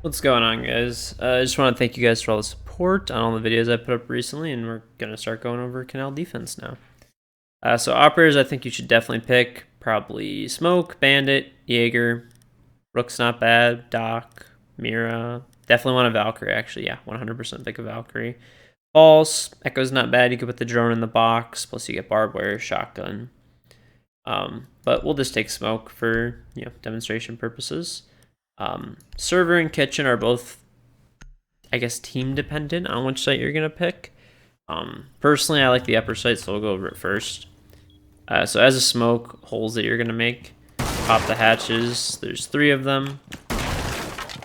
What's going on, guys? I just want to thank you guys for all the support on all the videos I put up recently, and we're going to start going over Kanal defense now. So operators, I think you should definitely pick probably Smoke, Bandit, Jaeger, Rook's not bad, Doc, Mira. Definitely want a Valkyrie, actually. Yeah, 100% pick a Valkyrie. False, Echo's not bad. You could put the drone in the box, plus you get barbed wire, shotgun. But we'll just take Smoke for demonstration purposes. Server and kitchen are both, I guess, team dependent on which site you're gonna pick. Personally, I like the upper site, so we'll go over it first. So as a smoke, holes that you're gonna make, pop the hatches. There's 3 of them.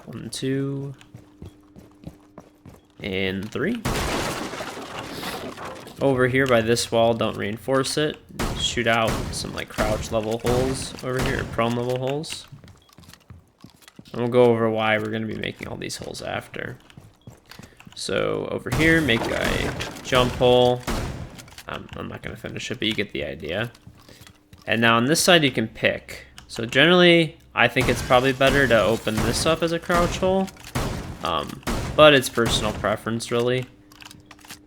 1, 2, and 3. Over here by this wall, don't reinforce it. Shoot out some like crouch level holes over here, prone level holes. And we'll go over why we're going to be making all these holes after. So over here, make a jump hole. I'm not going to finish it, but you get the idea. And now on this side, you can pick. So generally, I think it's probably better to open this up as a crouch hole. But it's personal preference, really,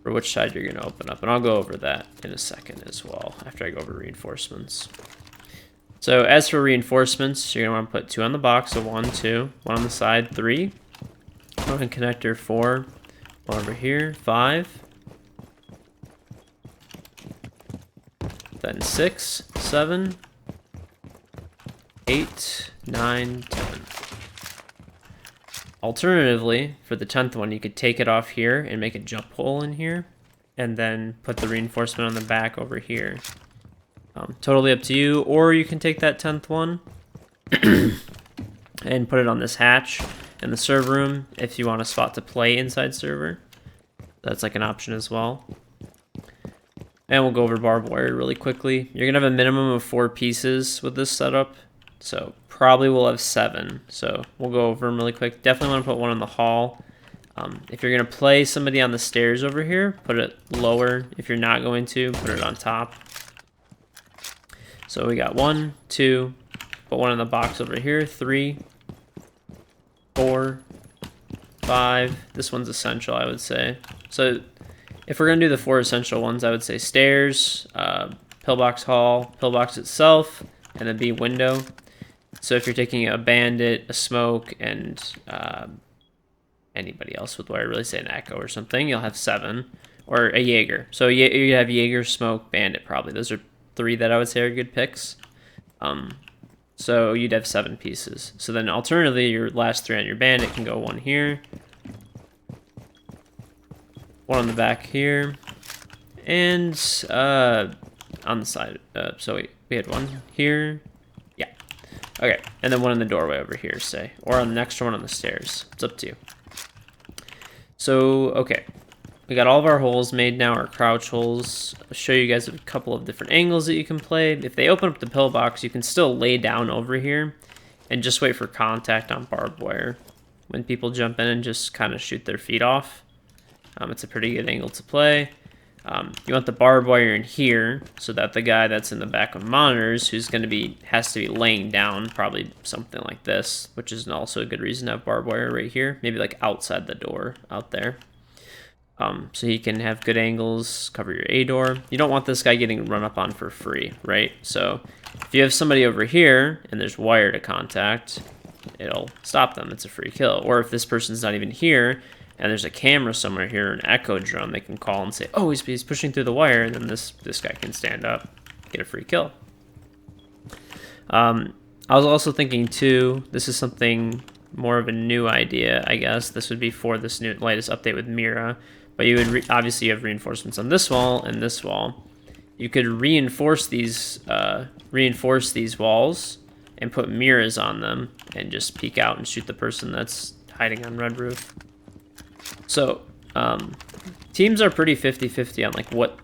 for which side you're going to open up. And I'll go over that in a second as well, after I go over reinforcements. So as for reinforcements, you're going to want to put 2 on the box, so 1, 2, 1 on the side, 3, 1 in connector, 4, 1 over here, 5, then 6, 7, 8, 9, 10. Alternatively, for the 10th one, you could take it off here and make a jump hole in here, and then put the reinforcement on the back over here. Totally up to you, or you can take that 10th one and put it on this hatch in the server room if you want a spot to play inside server. That's like an option as well. And we'll go over barbed wire really quickly. You're gonna have a minimum of 4 pieces with this setup, so probably we'll have 7. So we'll go over them really quick. Definitely want to put 1 in the hall. If you're gonna play somebody on the stairs over here, put it lower. If you're not going to, put it on top. So we got 1, 2, put 1 in the box over here, 3, 4, 5. This one's essential, I would say. So if we're gonna do the 4 essential ones, I would say stairs, pillbox hall, pillbox itself, and then B window. So if you're taking a bandit, a smoke, and anybody else with what I really say an echo or something, you'll have 7, or a Jaeger. So you have Jaeger, smoke, bandit probably. Those are 3 that I would say are good picks. So you'd have 7 pieces. So then alternatively, your last 3 on your bandit can go 1 here, 1 on the back here, and on the side. So we had 1 here. Yeah. Okay. And then 1 in the doorway over here, say. Or on the next one on the stairs. It's up to you. So, okay. We got all of our holes made now, our crouch holes. I'll show you guys a couple of different angles that you can play. If they open up the pillbox, you can still lay down over here and just wait for contact on barbed wire. When people jump in and just kind of shoot their feet off. It's a pretty good angle to play. You want the barbed wire in here so that the guy that's in the back of monitors who's going to be, has to be laying down, probably something like this, which is also a good reason to have barbed wire right here. Maybe like outside the door out there. So he can have good angles, cover your A door. You don't want this guy getting run up on for free, right? So if you have somebody over here and there's wire to contact, it'll stop them. It's a free kill. Or if this person's not even here and there's a camera somewhere here, an echo drone, they can call and say, oh, he's pushing through the wire, and then this guy can stand up, get a free kill. I was also thinking too, this is something more of a new idea, I guess. This would be for this new latest update with Mira. But you would obviously you have reinforcements on this wall and this wall. You could reinforce these walls and put mirrors on them and just peek out and shoot the person that's hiding on red roof. So teams are pretty 50-50 on like what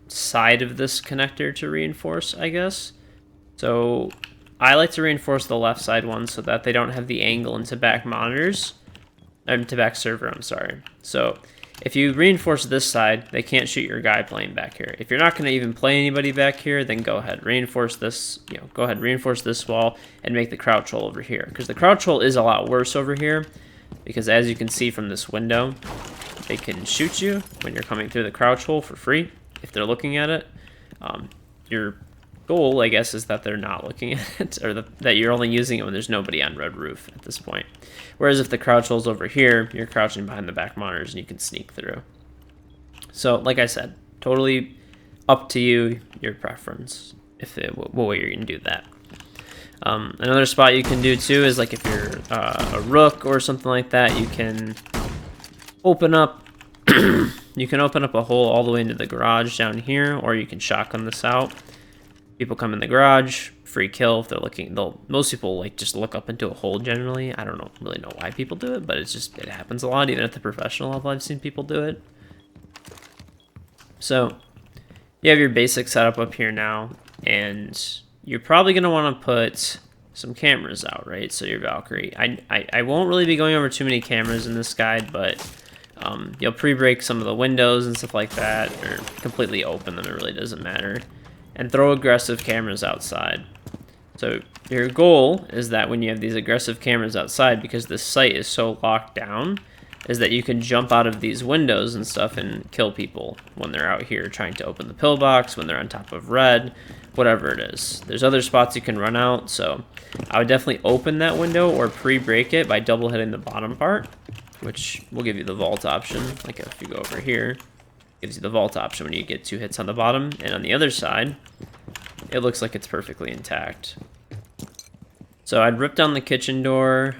side of this connector to reinforce, I guess. So I like to reinforce the left side one so that they don't have the angle into back monitors, to back server, I'm sorry. So if you reinforce this side, they can't shoot your guy playing back here. If you're not going to even play anybody back here, then go ahead, reinforce this, reinforce this wall and make the crouch hole over here. Because the crouch hole is a lot worse over here. because as you can see from this window, they can shoot you when you're coming through the crouch hole for free if they're looking at it. Your goal, I guess, is that they're not looking at it, or that you're only using it when there's nobody on red roof at this point. Whereas if the crouch hole's over here, you're crouching behind the back monitors and you can sneak through. So, like I said, totally up to you, your preference, what way you're going to do that. Another spot you can do too is like if you're a rook or something like that, you can open up you can open up a hole all the way into the garage down here, or you can shotgun this out. People come in the garage, free kill if they're looking. Most people like just look up into a hole generally. I don't really know why people do it, but it happens a lot. Even at the professional level, I've seen people do it. So you have your basic setup up here now, and you're probably going to want to put some cameras out, right? So your Valkyrie. I won't really be going over too many cameras in this guide, but you'll pre-break some of the windows and stuff like that, or completely open them, it really doesn't matter. And throw aggressive cameras outside. So your goal is that when you have these aggressive cameras outside, because this site is so locked down, is that you can jump out of these windows and stuff and kill people when they're out here trying to open the pillbox, when they're on top of red, whatever it is. There's other spots you can run out, so I would definitely open that window or pre-break it by double hitting the bottom part, which will give you the vault option. Like if you go over here, gives you the vault option when you get 2 hits on the bottom, and on the other side, it looks like it's perfectly intact. So I'd rip down the kitchen door,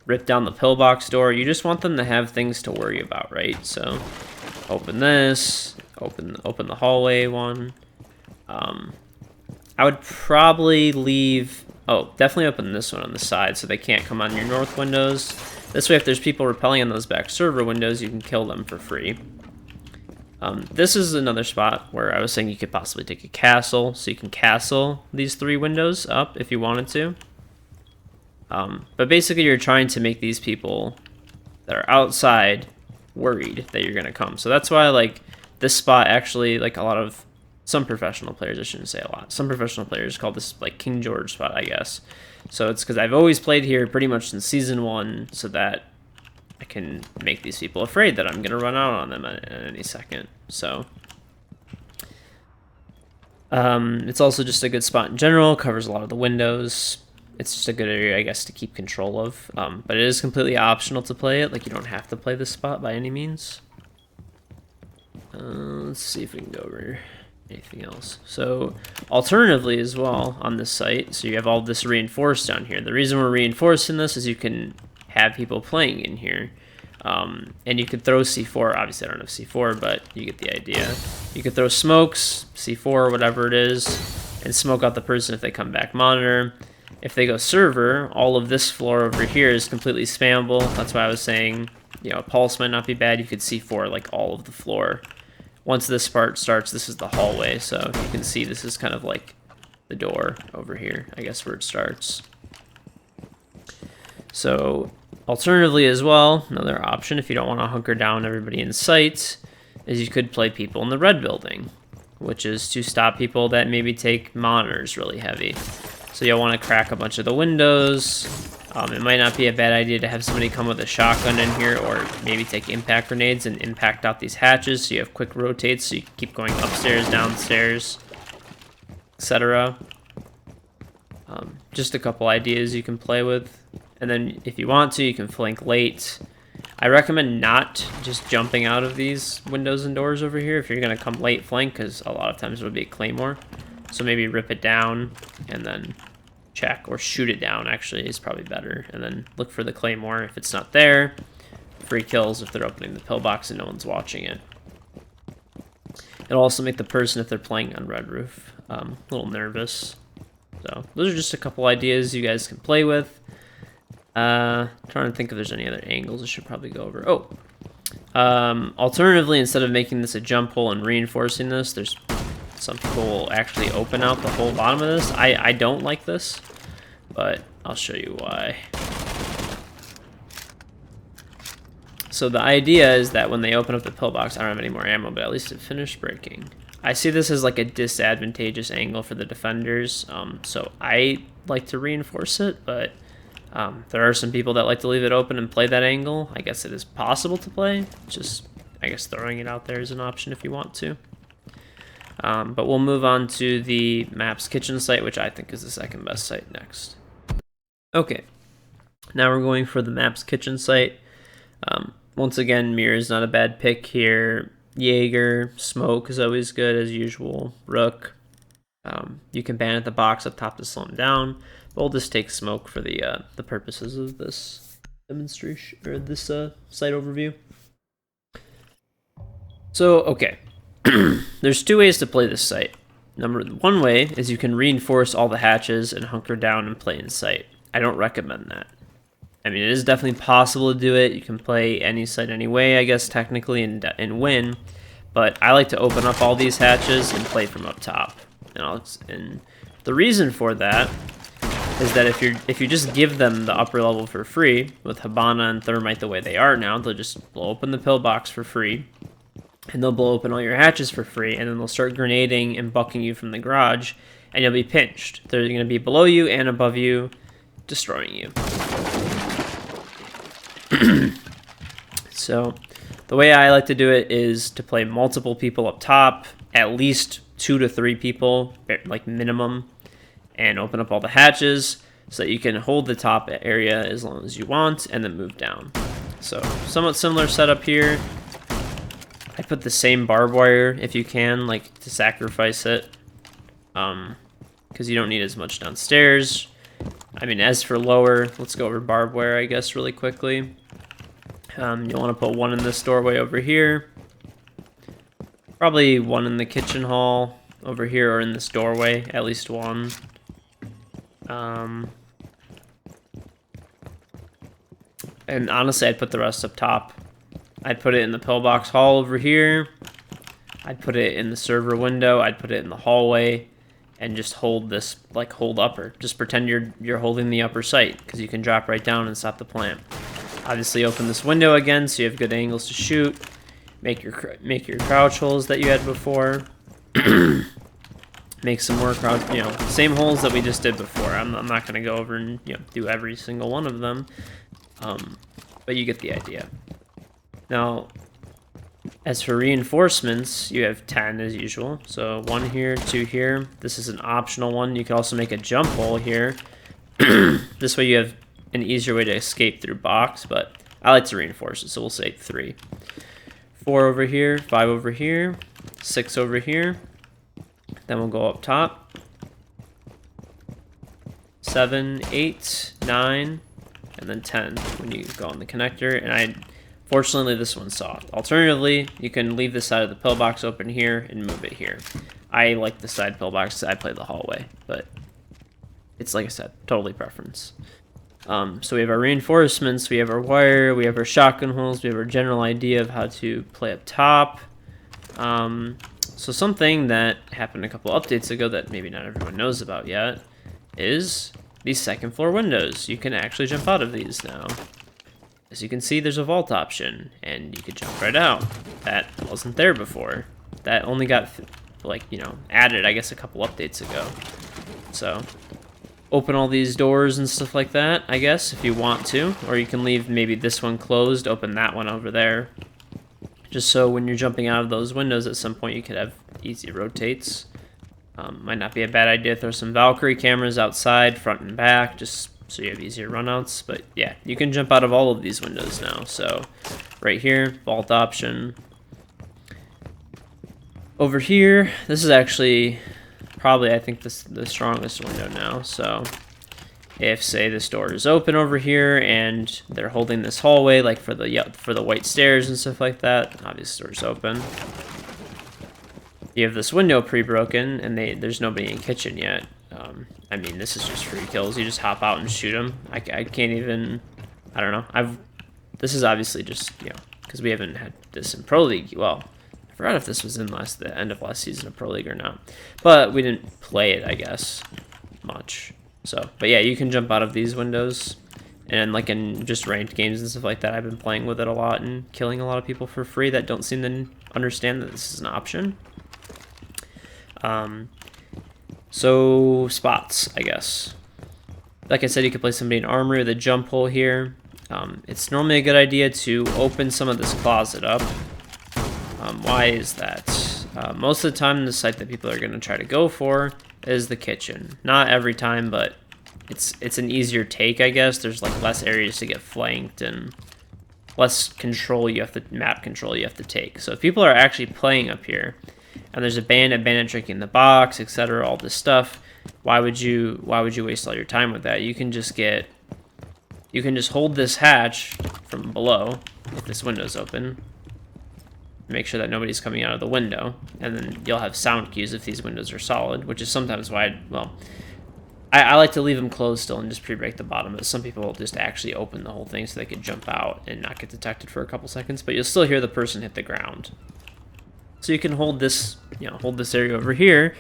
rip down the pillbox door. You just want them to have things to worry about, right? So open this, open the hallway one. I would probably leave, definitely open this one on the side so they can't come on your north windows. This way, if there's people rappelling on those back server windows, you can kill them for free. This is another spot where I was saying you could possibly take a castle, so you can castle these 3 windows up if you wanted to. But basically, you're trying to make these people that are outside worried that you're going to come. So that's why, like, this spot actually, like some professional players, I shouldn't say a lot, some professional players call this, like, KingGeorge spot, I guess. So it's because I've always played here pretty much since Season 1, so that I can make these people afraid that I'm going to run out on them at any second. So it's also just a good spot in general, covers a lot of the windows. It's just a good area, I guess, to keep control of. But it is completely optional to play it. Like, you don't have to play this spot by any means. Let's see if we can go over anything else. So alternatively as well on this site, so you have all this reinforced down here. The reason we're reinforcing this is you can have people playing in here. And you could throw C4. Obviously I don't have C4, but you get the idea. You could throw smokes, C4, whatever it is, and smoke out the person if they come back monitor. If they go server, all of this floor over here is completely spammable. That's why I was saying, you know, pulse might not be bad. You could C4 like all of the floor. Once this part starts, this is the hallway, so you can see this is kind of like the door over here, I guess, where it starts. So alternatively as well, another option if you don't want to hunker down everybody in sight, is you could play people in the red building, which is to stop people that maybe take monitors really heavy. So you'll want to crack a bunch of the windows. It might not be a bad idea to have somebody come with a shotgun in here, or maybe take impact grenades and impact out these hatches so you have quick rotates so you can keep going upstairs, downstairs, etc. Just a couple ideas you can play with. And then if you want to, you can flank late. I recommend not just jumping out of these windows and doors over here if you're going to come late flank, because a lot of times it would be a claymore. So maybe rip it down and then check, or shoot it down actually is probably better, and then look for the claymore. If it's not there, free kills if they're opening the pillbox and no one's watching it. It'll also make the person, if they're playing on red roof, a little nervous. So those are just a couple ideas you guys can play with. Trying to think if there's any other angles I should probably go over. Alternatively, instead of making this a jump hole and reinforcing this, there's some people will actually open out the whole bottom of this. I don't like this, but I'll show you why. So the idea is that when they open up the pillbox, I don't have any more ammo, but at least it finished breaking. I see this as like a disadvantageous angle for the defenders, so I like to reinforce it, but There are some people that like to leave it open and play that angle. I guess it is possible to play. Just, I guess throwing it out there is an option if you want to. But we'll move on to the map's kitchen site, which I think is the second best site next. Okay, now we're going for the map's kitchen site. Once again, mirror is not a bad pick here. Jaeger, smoke is always good as usual. Rook. You can ban at the box up top to slow him down. But we'll just take smoke for the purposes of this demonstration or this site overview. So okay, there's two ways to play this site. One way is you can reinforce all the hatches and hunker down and play in sight. I don't recommend that. I mean, it is definitely possible to do it. You can play any site anyway, I guess, technically, and win. But I like to open up all these hatches and play from up top. And the reason for that is that if you just give them the upper level for free, with Habana and Thermite the way they are now, they'll just blow open the pillbox for free. And they'll blow open all your hatches for free, and then they'll start grenading and bucking you from the garage, and you'll be pinched. They're going to be below you and above you, destroying you. So the way I like to do it is to play multiple people up top, at least 2 to 3 people, like minimum, and open up all the hatches so that you can hold the top area as long as you want and then move down. So somewhat similar setup here. I put the same barbed wire if you can, like to sacrifice it, because you don't need as much downstairs. I mean, as for lower, let's go over barbed wire, I guess, really quickly. You'll want to put one in this doorway over here. Probably one in the kitchen hall over here, or in this doorway, at least one. And honestly, I'd put the rest up top. I'd put it in the pillbox hall over here. I'd put it in the server window. I'd put it in the hallway. And just hold this, like hold upper. Just pretend you're holding the upper sight, because you can drop right down and stop the plant. Obviously, open this window again so you have good angles to shoot. Make your crouch holes that you had before. Make some more crouch, same holes that we just did before. I'm not going to go over and do every single one of them, but you get the idea. Now, as for reinforcements, you have 10 as usual. So 1 here, 2 here. This is an optional one. You can also make a jump hole here. This way you have an easier way to escape through box, but I like to reinforce it, so we'll say 3. 4 over here, 5 over here, 6 over here. Then we'll go up top. 7, 8, 9, and then 10 when you go on the connector. And fortunately, this one's soft. Alternatively, you can leave the side of the pillbox open here and move it here. I like the side pillbox. I play the hallway, but it's, like I said, totally preference. So we have our reinforcements, we have our wire, we have our shotgun holes, we have our general idea of how to play up top. So something that happened a couple updates ago that maybe not everyone knows about yet is these second floor windows. You can actually jump out of these now. As you can see, there's a vault option, and you could jump right out. That wasn't there before. That only got, added, I guess, a couple updates ago. So, open all these doors and stuff like that, I guess, if you want to. Or you can leave maybe this one closed, open that one over there. Just so when you're jumping out of those windows at some point, you could have easy rotates. Might not be a bad idea to throw some Valkyrie cameras outside, front and back, just so you have easier runouts. But yeah, you can jump out of all of these windows now. So right here, vault option. Over here, this is actually probably, I think, the strongest window now. So if, say, this door is open over here and they're holding this hallway, like for the white stairs and stuff like that, obviously door's open. You have this window pre-broken and there's nobody in kitchen yet. I mean, this is just free kills. You just hop out and shoot them. I can't even, I don't know. This is obviously just, because we haven't had this in Pro League. Well, I forgot if this was in the end of last season of Pro League or not. But we didn't play it, I guess, much. So, but yeah, you can jump out of these windows. And like in just ranked games and stuff like that, I've been playing with it a lot and killing a lot of people for free that don't seem to understand that this is an option. So spots, I guess. Like I said, you could play somebody in armory with a jump hole here. It's normally a good idea to open some of this closet up. Why is that? Most of the time, the site that people are going to try to go for is the kitchen. Not every time, but it's an easier take, I guess. There's like less areas to get flanked and less control map control you have to take. So if people are actually playing up here, and there's a bandit drinking the box, etc., all this stuff, why would you waste all your time with that? You can just hold this hatch from below if this window's open. Make sure that nobody's coming out of the window, and then you'll have sound cues if these windows are solid, which is sometimes why I like to leave them closed still and just pre-break the bottom, but some people will just actually open the whole thing so they can jump out and not get detected for a couple seconds, but you'll still hear the person hit the ground. So you can hold this, hold this area over here,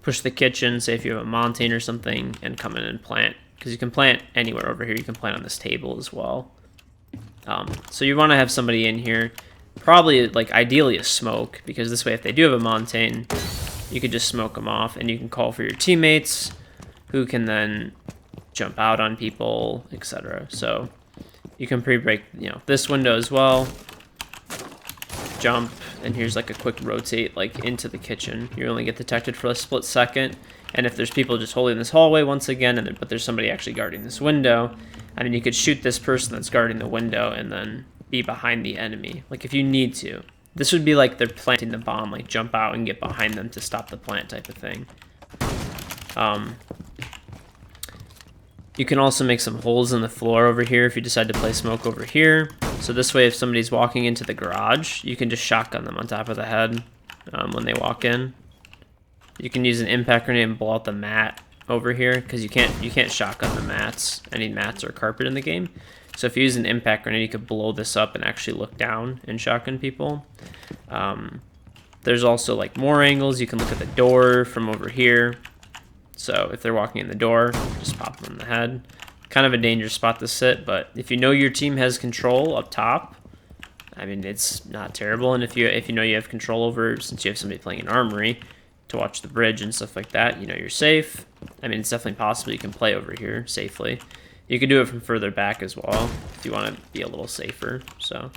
push the kitchen, say if you have a mountain or something, and come in and plant, because you can plant anywhere over here. You can plant on this table as well. So you want to have somebody in here. Probably, like, ideally a smoke, because this way if they do have a mountain, you could just smoke them off, and you can call for your teammates, who can then jump out on people, etc. So you can pre-break, this window as well. Jump, and here's like a quick rotate, like, into the kitchen. You only get detected for a split second, and if there's people just holding this hallway once again, but there's somebody actually guarding this window, I mean, you could shoot this person that's guarding the window, and then be behind the enemy, like if you need to. This would be like they're planting the bomb, like jump out and get behind them to stop the plant type of thing. You can also make some holes in the floor over here if you decide to play smoke over here. So this way, if somebody's walking into the garage, you can just shotgun them on top of the head when they walk in. You can use an impact grenade and blow out the mat over here, because you can't shotgun the mats, any mats or carpet in the game. So if you use an impact grenade, you could blow this up and actually look down and shotgun people. There's also like more angles. You can look at the door from over here. So if they're walking in the door, just pop them in the head. Kind of a dangerous spot to sit, but if you know your team has control up top, I mean, it's not terrible. And if you know you have control over, since you have somebody playing an armory to watch the bridge and stuff like that, you're safe. I mean, it's definitely possible you can play over here safely. You can do it from further back as well if you want to be a little safer. So,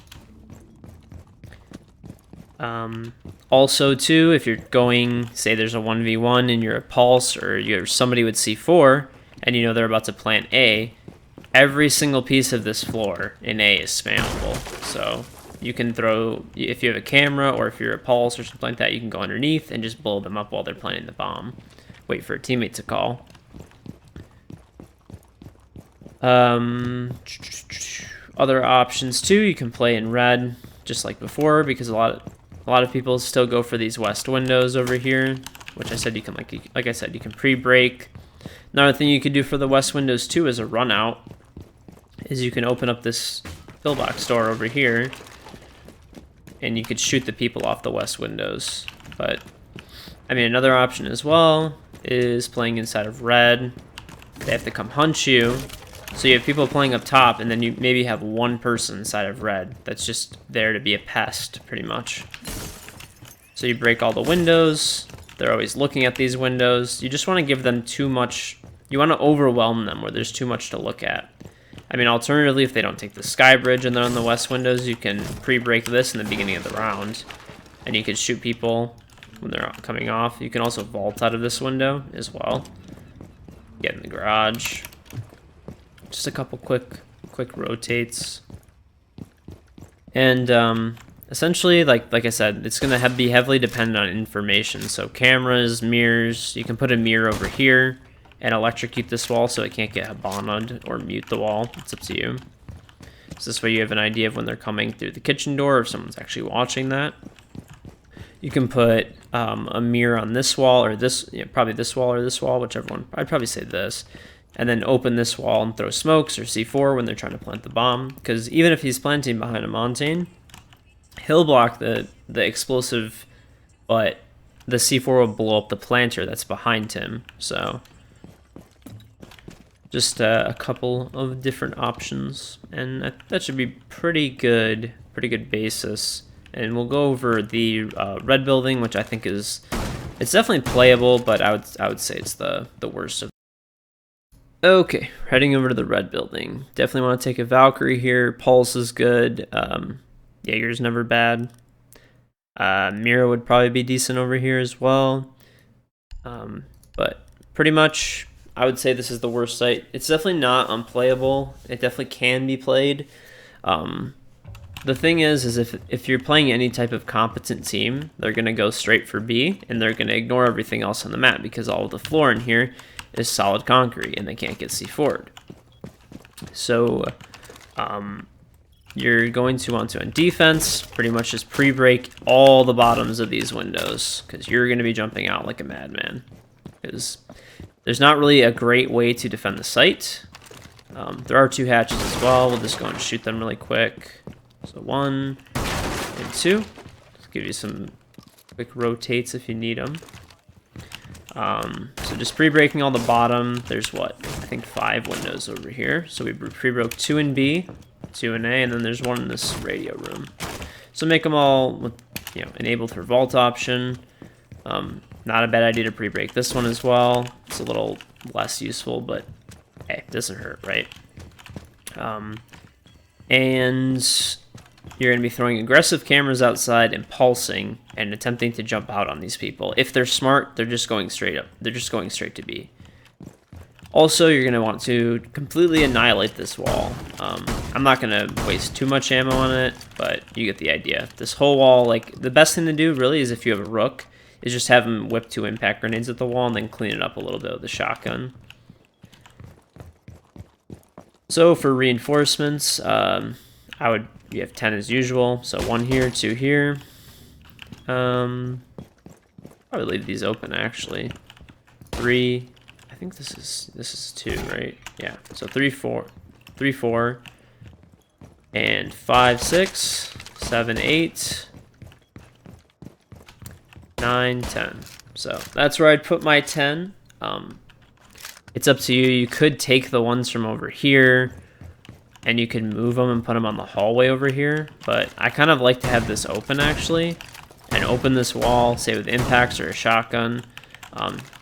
also too, if you're going, say there's a 1v1 and you're a pulse, or you're somebody with C4 and they're about to plant A, every single piece of this floor in A is spammable. So you can throw, if you have a camera or if you're a pulse or something like that, you can go underneath and just blow them up while they're planting the bomb. Wait for a teammate to call. Other options too, you can play in red just like before, because a lot of people still go for these west windows over here, which I said you can like I said, you can pre-break. Another thing you could do for the west windows too is a run out, is you can open up this pillbox door over here and you could shoot the people off the west windows. But I mean, another option as well is playing inside of red. They have to come hunt you. So you have people playing up top, and then you maybe have one person inside of red that's just there to be a pest, pretty much. So you break all the windows. They're always looking at these windows. You just want to give them too much. You want to overwhelm them where there's too much to look at. I mean, alternatively, if they don't take the sky bridge and they're on the west windows, you can pre-break this in the beginning of the round, and you can shoot people when they're coming off. You can also vault out of this window as well. Get in the garage. Just a couple quick rotates, and essentially, like I said, it's gonna be heavily dependent on information. So cameras, mirrors, you can put a mirror over here and electrocute this wall so it can't get habanaed, or mute the wall. It's up to you. So this way you have an idea of when they're coming through the kitchen door, if someone's actually watching that. You can put a mirror on this wall, or this, probably this wall or this wall, whichever one. I'd probably say this. And then open this wall and throw smokes or C4 when they're trying to plant the bomb. Because even if he's planting behind a mountain, he'll block the explosive, but the C4 will blow up the planter that's behind him. So just a couple of different options, and that should be pretty good basis. And we'll go over the red building, which I think it's definitely playable, but I would say it's the worst of. Okay, heading over to the red building. Definitely want to take a Valkyrie here. Pulse is good. Jaeger's never bad. Mira would probably be decent over here as well. But pretty much, I would say this is the worst site. It's definitely not unplayable. It definitely can be played. The thing is if you're playing any type of competent team, they're going to go straight for B, and they're going to ignore everything else on the map because all of the floor in here is solid concrete, and they can't get C forward. So you're going to want to, on defense, pretty much just pre-break all the bottoms of these windows, because you're going to be jumping out like a madman. Because there's not really a great way to defend the site. There are 2 hatches as well. We'll just go and shoot them really quick. So 1 and 2. Just give you some quick rotates if you need them. So just pre-breaking all the bottom. There's what? I think 5 windows over here. So we pre-broke 2 in B, 2 in A, and then there's 1 in this radio room. So make them all with, enabled for vault option. Not a bad idea to pre-break this one as well. It's a little less useful, but hey, it doesn't hurt, right? And you're going to be throwing aggressive cameras outside and pulsing and attempting to jump out on these people. If they're smart, they're just going straight up. They're just going straight to B. Also, you're going to want to completely annihilate this wall. I'm not going to waste too much ammo on it, but you get the idea. This whole wall, like, the best thing to do really is if you have a rook, is just have him whip 2 impact grenades at the wall and then clean it up a little bit with the shotgun. So for reinforcements, you have 10 as usual. So 1 here, 2 here. Probably leave these open actually. 3. I think this is 2, right? Yeah. So 3, 4, 3, 4, and 5, 6, 7, 8, 9, 10. So that's where I'd put my 10. It's up to you. You could take the ones from over here and you can move them and put them on the hallway over here, but I kind of like to have this open actually, and open this wall, say with impacts or a shotgun,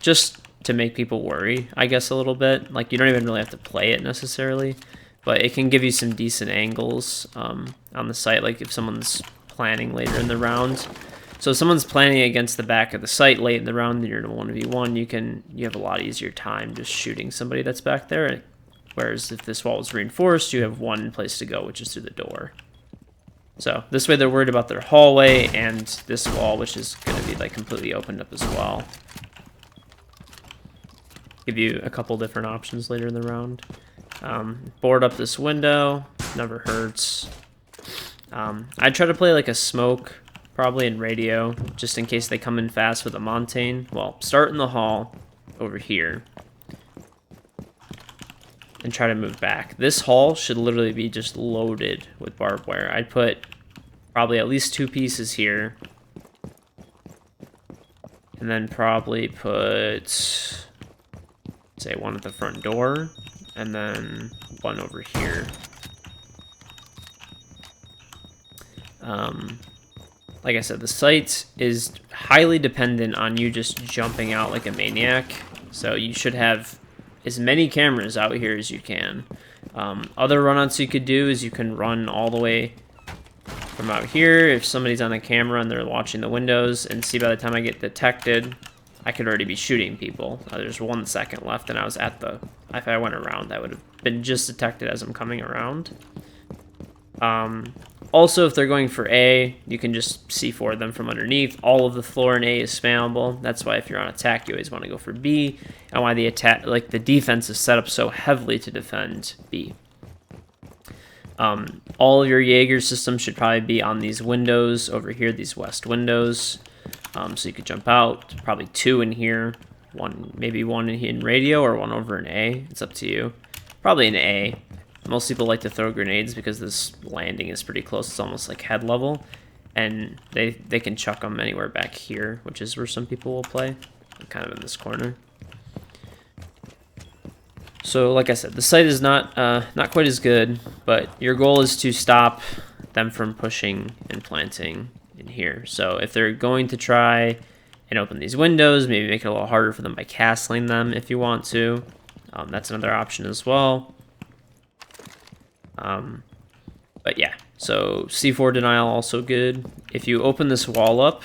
just to make people worry, I guess, a little bit. Like, you don't even really have to play it necessarily, but it can give you some decent angles on the site, like if someone's planning later in the round. So if someone's planning against the back of the site late in the round and you're in a 1v1, you have a lot easier time just shooting somebody that's back there. Whereas if this wall is reinforced, you have 1 place to go, which is through the door. So this way they're worried about their hallway and this wall, which is going to be like completely opened up as well. Give you a couple different options later in the round. Board up this window, never hurts. I'd try to play like a smoke, probably in radio, just in case they come in fast with a Montane. Well, start in the hall over here and try to move back. This hall should literally be just loaded with barbed wire. I'd put probably at least 2 pieces here, and then probably put, say, 1 at the front door, and then 1 over here. Like I said, the site is highly dependent on you just jumping out like a maniac, so you should have as many cameras out here as you can. Other runouts you could do is you can run all the way from out here if somebody's on a camera and they're watching the windows, and see by the time I get detected, I could already be shooting people. There's 1 second left and I was at the, if I went around, I would have been just detected as I'm coming around. Also, if they're going for A, you can just C4 them from underneath. All of the floor in A is spammable. That's why if you're on attack, you always want to go for B, and why the attack, like the defense, is set up so heavily to defend B. All of your Jaeger systems should probably be on these windows over here, these west windows. So you could jump out. Probably 2 in here, maybe 1 in radio, or 1 over in A. It's up to you. Probably in A. Most people like to throw grenades because this landing is pretty close. It's almost like head level, and they can chuck them anywhere back here, which is where some people will play, kind of in this corner. So like I said, the site is not quite as good, but your goal is to stop them from pushing and planting in here. So if they're going to try and open these windows, maybe make it a little harder for them by castling them if you want to. That's another option as well. But yeah, so C4 denial also good. If you open this wall up,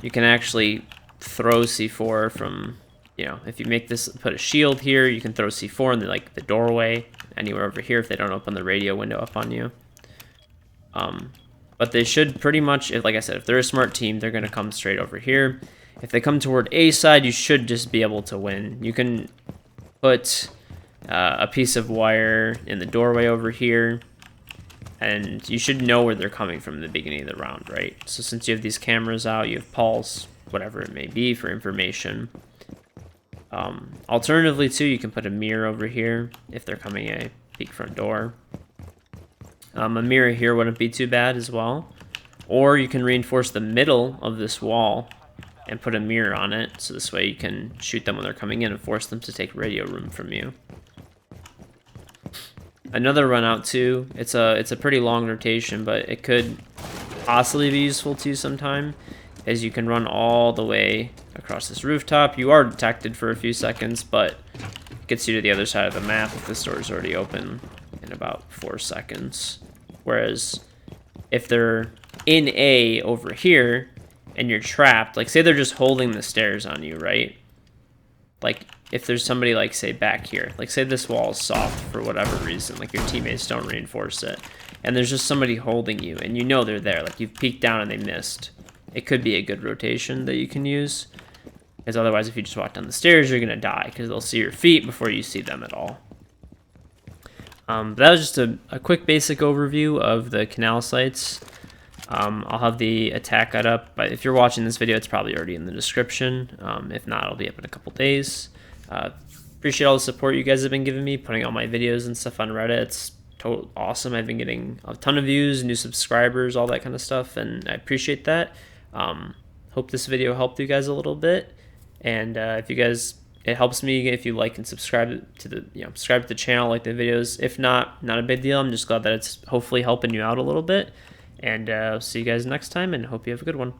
you can actually throw C4 from, you know, if you make this, put a shield here, you can throw C4 in the doorway, anywhere over here if they don't open the radio window up on you. But they should pretty much, like I said, if they're a smart team, they're going to come straight over here. If they come toward A side, you should just be able to win. You can put a piece of wire in the doorway over here, and you should know where they're coming from in the beginning of the round, right? So since you have these cameras out, you have pulse, whatever it may be for information. Alternatively, too, you can put a mirror over here if they're coming a peek front door. A mirror here wouldn't be too bad as well. Or you can reinforce the middle of this wall and put a mirror on it, so this way you can shoot them when they're coming in and force them to take radio room from you. Another run out too, it's a pretty long rotation, but it could possibly be useful too sometime, as you can run all the way across this rooftop. You are detected for a few seconds, but it gets you to the other side of the map if the door is already open in about 4 seconds. Whereas if they're in A over here and you're trapped, like say they're just holding the stairs on you, right? Like if there's somebody, like say back here, like say this wall is soft for whatever reason, like your teammates don't reinforce it, and there's just somebody holding you and you know they're there, like you've peeked down and they missed, it could be a good rotation that you can use, because otherwise if you just walk down the stairs you're gonna die because they'll see your feet before you see them at all. That was just a quick basic overview of the Kanal sites. I'll have the attack guide up, but if you're watching this video, it's probably already in the description. If not, it'll be up in a couple days. Appreciate all the support you guys have been giving me, putting all my videos and stuff on Reddit. It's total awesome. I've been getting a ton of views, new subscribers, all that kind of stuff, and I appreciate that. Hope this video helped you guys a little bit, and if you guys, it helps me if you like and subscribe to the subscribe to the channel, like the videos. If not, not a big deal. I'm just glad that it's hopefully helping you out a little bit. And I'll see you guys next time, and hope you have a good one.